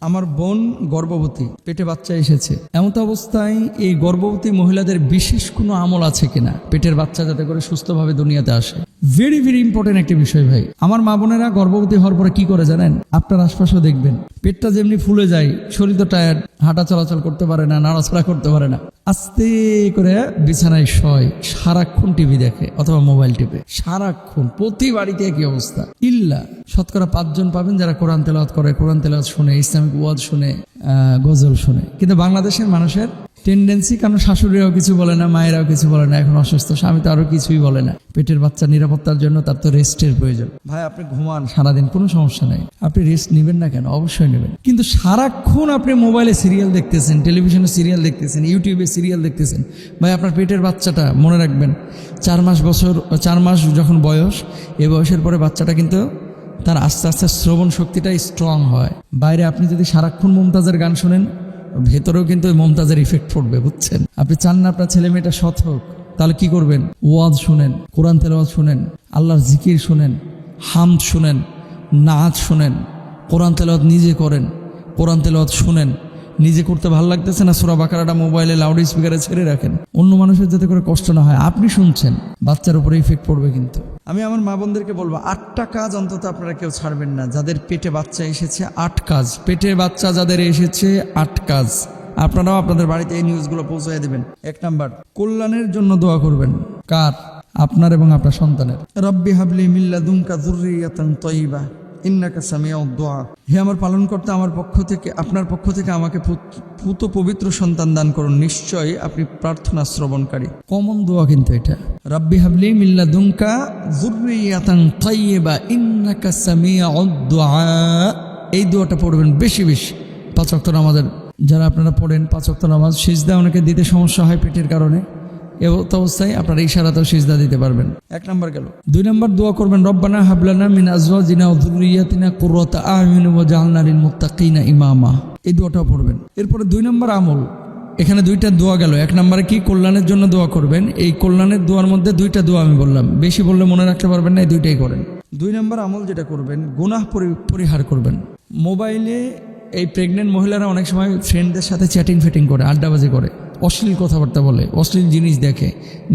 আমার বোন গর্ভবতী, পেটে বাচ্চা এসেছে। এমত অবস্থায় এই গর্ভবতী মহিলাদের বিশেষ কোনো আমল আছে কিনা, পেটের বাচ্চা যাতে করে সুস্থভাবে দুনিয়াতে আসে? ভেরি ভেরি ইম্পর্টেন্ট একটি বিষয় ভাই। আমার মা বোনেরা গর্ভবতী হওয়ার পরে কি করে জানেন? আপনার আশপাশেও দেখবেন পেটটা যেমনি ফুলে যায়, শরীর তো টায়ার্ড, হাঁটা চলাচল করতে পারে না, নাড়াচাড়া করতে পারে না, আস্তে করে বিছানায় শয়, সারাক্ষণ টিভি দেখে অথবা মোবাইল টিপে, সারাক্ষণ। প্রতি বাড়িতে একই অবস্থা। ইল্লা শতকরা 5 জন পাবেন যারা কোরআন তেলাওয়াত করে, কোরআন তেলাওয়াত শুনে, ইসলামিক ওয়াজ শুনে, গজল শুনে। কিন্তু বাংলাদেশের মানুষের টেন্ডেন্সি, কারণ শাশুড়িরাও কিছু বলে না, মায়েরাও কিছু বলে না, এখন অসুস্থ স্বামী তো আরো কিছুই বলে না। পেটের বাচ্চার নিরাপত্তার জন্য তার তো রেস্টের প্রয়োজন। ভাই আপনি ঘুমান সারাদিন, কোনো সমস্যা নেই, আপনি রেস্ট নেবেন না কেন? অবশ্যই নেবেন। কিন্তু সারাক্ষণ আপনি মোবাইলে সিরিয়াল দেখতেছেন, টেলিভিশনে সিরিয়াল দেখতেছেন, ইউটিউবে সিরিয়াল দেখতেছেন। ভাই আপনার পেটের বাচ্চাটা মনে রাখবেন 4 মাস যখন বয়স, এই বয়সের পরে বাচ্চাটা কিন্তু তার আস্তে আস্তে শ্রবণ শক্তিটা স্ট্রং হয়। বাইরে আপনি যদি সারাক্ষণ মুমতাজের গান শোনেন, ভেতরেও কিন্তু ওই মুমতাজের ইফেক্ট পড়বে, বুঝছেন? আপনি চান না আপনার ছেলে মেয়েটা সৎ হোক, তাহলে কি করবেন? ওয়াজ শুনেন, কোরআন তেলাওয়াত শুনেন, আল্লাহর জিকির শুনেন, হামদ শুনেন, নাচ শুনেন, কোরআন তেলাওয়াত নিজে করেন, কোরআন তেলাওয়াত শুনেন। নিজে করতে ভালো লাগতেছে না, সূরা বাকারাটা মোবাইলে লাউড স্পিকারে ছেড়ে রাখেন, অন্য মানুষের যাতে করে কষ্ট না হয়। আপনি শুনছেন, বাচ্চার উপরে ইফেক্ট পড়বে। কিন্তু আমি আমার মা বোনদেরকে বলবো, 8টা কাজ অন্তত আপনারা কেউ ছাড়বেন না। যাদের পেটে বাচ্চা এসেছে 8 কাজ, পেটে বাচ্চা যাদের এসেছে 8 কাজ, আপনারাও আপনাদের বাড়িতে এই নিউজগুলো পৌঁছায় দেবেন। 1 নাম্বার, কল্যাণের জন্য দোয়া করবেন। কার? আপনার এবং আপনার সন্তানের। রব্বি হাবলি মিন লাদুনকা যুররিয়াতান তাইয়্যিবা ইন্নাকা সামিউদ দুআ। হে আমার পালনকর্তা, আমার পক্ষ থেকে, আপনার পক্ষ থেকে আমাকে পুত পবিত্র সন্তান দান করুন, নিশ্চয়ই আপনি প্রার্থনা শ্রবণকারী। কমন দোয়া কিন্তু এটা, রব্বি হাবলি মিন লাদুনকা যুররিয়াতান তাইয়্যিবা ইন্নাকা সামিউদ দুআ। এই দোয়াটা পড়বেন বেশি বেশি। 5 ওয়াক্ত নামাজের যারা আপনারা পড়েন, 5 ওয়াক্ত নামাজ, সিজদা অনেকে দিতে সমস্যা হয় পেটের কারণে, এ অবস্থায় আপনার ইশারাতেও সিজদা দিতে পারবেন। 1 নাম্বার গেল। 2 নাম্বার দোয়া করবেন, রব্বানা হাবলানা মিন আজওয়াজিনা ওয়া যুররিয়াতিনা কুররাতা আ'য়ুন ওয়াজআলনা লিল মুত্তাকিনা ইমামা। এই দোয়াটাও পড়বেন। এরপরে 2 নাম্বার আমল, এখানে 2টা দোয়া গেল। 1 নাম্বারে কি? কল্যাণের জন্য দোয়া করবেন। এই কল্যাণের দোয়ার মধ্যে 2টা দোয়া আমি বললাম, বেশি বললে মনে রাখতে পারবেন না, এই 2টাই করেন। 2 নাম্বার আমল যেটা করবেন, গুনাহ পরিহার করবেন। মোবাইলে এই প্রেগনেন্ট মহিলারা অনেক সময় ফ্রেন্ডদের সাথে চ্যাটিং ফেটিং করে, আড্ডাবাজি করে, অশ্লীল কথাবার্তা বলে, অশ্লীল জিনিস দেখে,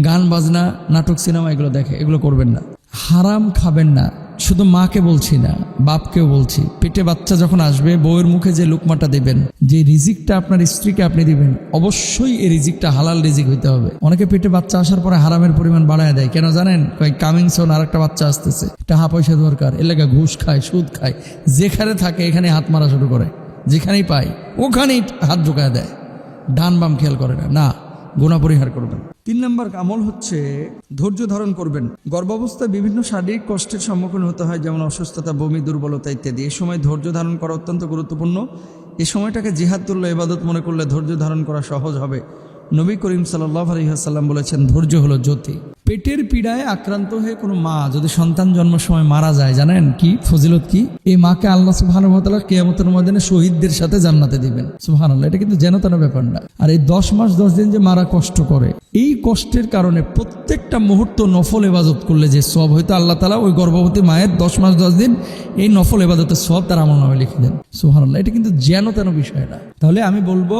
গান বাজনা, নাটক, সিনেমা এগুলো দেখে। এগুলো করবেন না। হারাম খাবেন না। শুধু মাকে বলছি না, বাপকেও বলছি। পেটে বাচ্চা যখন আসবে, বউয়ের মুখে যে লুকমাটা দেবেন, যে রিজিকটা আপনার স্ত্রীকে আপনি দিবেন, অবশ্যই এই রিজিকটা হালাল রিজিক হইতে হবে। অনেকে পেটে বাচ্চা আসার পরে হারামের পরিমাণ বাড়ায় দেয়। কেন জানেন? কামিং সুন আর একটা বাচ্চা আসতেছে, টাকা পয়সা দরকার, এলাকা ঘুষ খায়, সুদ খায়, যেখানে থাকে এখানে হাত মারা শুরু করে, যেখানেই পায় ওখানেই হাত ঢুকায় দেয়, ডান বাম খেয়াল করে না। গুনাহ পরিহার করবেন। 3 নাম্বার আমল হচ্ছে ধৈর্য ধারণ করবেন। গর্ভাবস্থায় বিভিন্ন শারীরিক কষ্টের সম্মুখীন হতে হয়, যেমন অসুস্থতা, বমি, দুর্বলতা ইত্যাদি। এই সময় ধৈর্য ধারণ করা অত্যন্ত গুরুত্বপূর্ণ। এই সময়টাকে জিহাদুল্লাহ ইবাদত মনে করলে ধৈর্য ধারণ করা সহজ হবে। নবী করিম সাল্লাল্লাহু আলাইহি ওয়াসাল্লাম বলেছেন, ধৈর্য হলো জ্যোতি। পেটের পীড়ায় আক্রান্ত হয়ে কোনো মা যদি সন্তান জন্মের সময় মারা যায়, জানেন কি ফজিলত কি? এই মাকে আল্লাহ সুবহানাহু ওয়া তাআলা কিয়ামতের ময়দানে শহীদদের সাথে জান্নাতে দিবেন। সুবহানাল্লাহ, এটা কিন্তু যেন তেন ব্যাপার না। আর এই 10 মাস 10 দিন যে মারা কষ্ট করে, এই কষ্টের কারণে প্রত্যেকটা মুহূর্ত নফল ইবাদত করলে যে সওয়াব, হয়তো আল্লাহ তাআলা ওই গর্ভবতী মায়ের 10 মাস 10 দিন এই নফল ইবাদতের সওয়াব তার আমলনামায় লিখে দেন। সুবহানাল্লাহ, এটা কিন্তু যেন তেন বিষয় না। তাহলে আমি বলবো,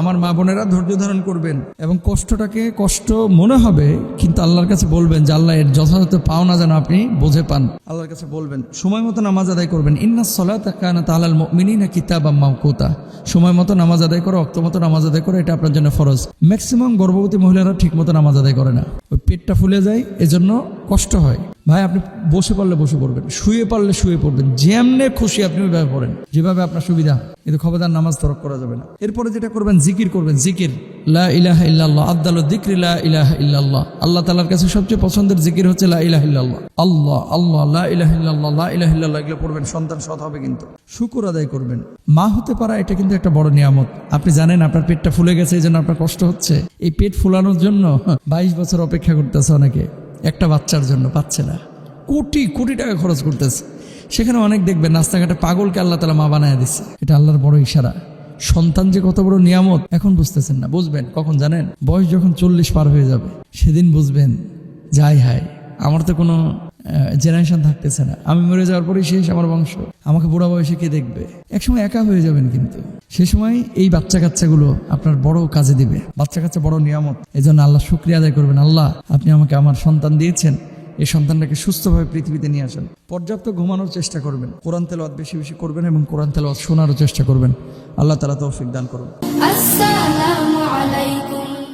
আমার মা বোনেরা ধৈর্য ধারণ করবেন এবং কষ্টটাকে কষ্ট মনে হবে, কিন্তু আল্লাহর কাছে বলবেন যে আল্লাহ এর যথাযথ পাওনা যেন আপনি বুঝে পান। আল্লাহর কাছে বলবেন, সময় মতো নামাজ আদায় করবেন। ইন্নাস সালাতা কানাত আলাল মুমিনিনা কিতাবাম মাওকুতা। সময় মতো নামাজ আদায় করো, ওয়াক্ত মতো নামাজ আদায় করো, এটা আপনার জন্য ফরজ। ম্যাক্সিমাম গর্ভবতী মহিলারা ঠিক মতো নামাজ আদায় করে না, ওই পেটটা ফুলে যায়, এজন্য কষ্ট হয়। ভাই আপনি বসে পারলে বসে পড়বেন, শুয়ে পারলে শুয়ে পড়বেন, যেমনে খুশি আপনি ওইভাবে পড়েন, যেভাবে আপনার সুবিধা, কিন্তু খবরদার নামাজ তরক করা যাবে না। এরপরে যেটা করবেন, জিকির করবেন। জিকির, লা ইলাহা ইল্লাল্লাহ, আফদালুদ যিকরি লা ইলাহা ইল্লাল্লাহ। আল্লাহ তাআলার কাছে সবচেয়ে পছন্দের জিকির হচ্ছে লা ইলাহা ইল্লাল্লাহ। আল্লাহ আল্লাহ, লা ইলাহা ইল্লাল্লাহ, লা ইলাহা ইল্লাল্লাহ, এগুলো পড়বেন। সন্তান সৎ হবে। কিন্তু শুকর আদায় করবেন। মা হতে পারা এটা কিন্তু একটা বড় নিয়ামত। আপনি জানেন আপনার পেটটা ফুলে গেছে, এই জন্য আপনার কষ্ট হচ্ছে। এই পেট ফুলানোর জন্য 22 বছর অপেক্ষা করতেছে অনেকে, একটা বাচ্চার জন্য পাচ্ছে না, কোটি কোটি টাকা খরচ করতেছে। সেখানে অনেক দেখবেন রাস্তাঘাটে পাগলকে আল্লাহ তাআলা মা বানায় দিচ্ছে। এটা আল্লাহর বড় ইশারা। সন্তান যে কত বড় নিয়ামত এখন বুঝতেছেন না। বুঝবেন কখন জানেন? বয়স যখন 40 পার হয়ে যাবে, সেদিন বুঝবেন, যাই হায়, আমার তো কোনো জেনারেশন থাকতেছে না, আমি মরে যাওয়ার পরেই শেষ আমার বংশ, আমাকে বুড়া বয়সে কে দেখবে? একসময় একা হয়ে যাবেন, কিন্তু সে সময় এই বাচ্চা কাচ্চাগুলো আপনার বড় কাজে দিবে। বাচ্চা কাচ্চা বড় নিয়ামত, এই জন্য আল্লাহ শুকরিয়া আদায় করবেন, আল্লাহ আপনি আমাকে আমার সন্তান দিয়েছেন, এই সন্তানটাকে সুস্থভাবে পৃথিবীতে নিয়ে আসেন। পর্যাপ্ত ঘুমানোর চেষ্টা করবেন, কোরআন তেলাওয়াত বেশি বেশি করবেন এবং কোরআন তেলাওয়াত শোনারও চেষ্টা করবেন। আল্লাহ তাআলা তৌফিক দান করুন। আসসালামু আলাইকুম।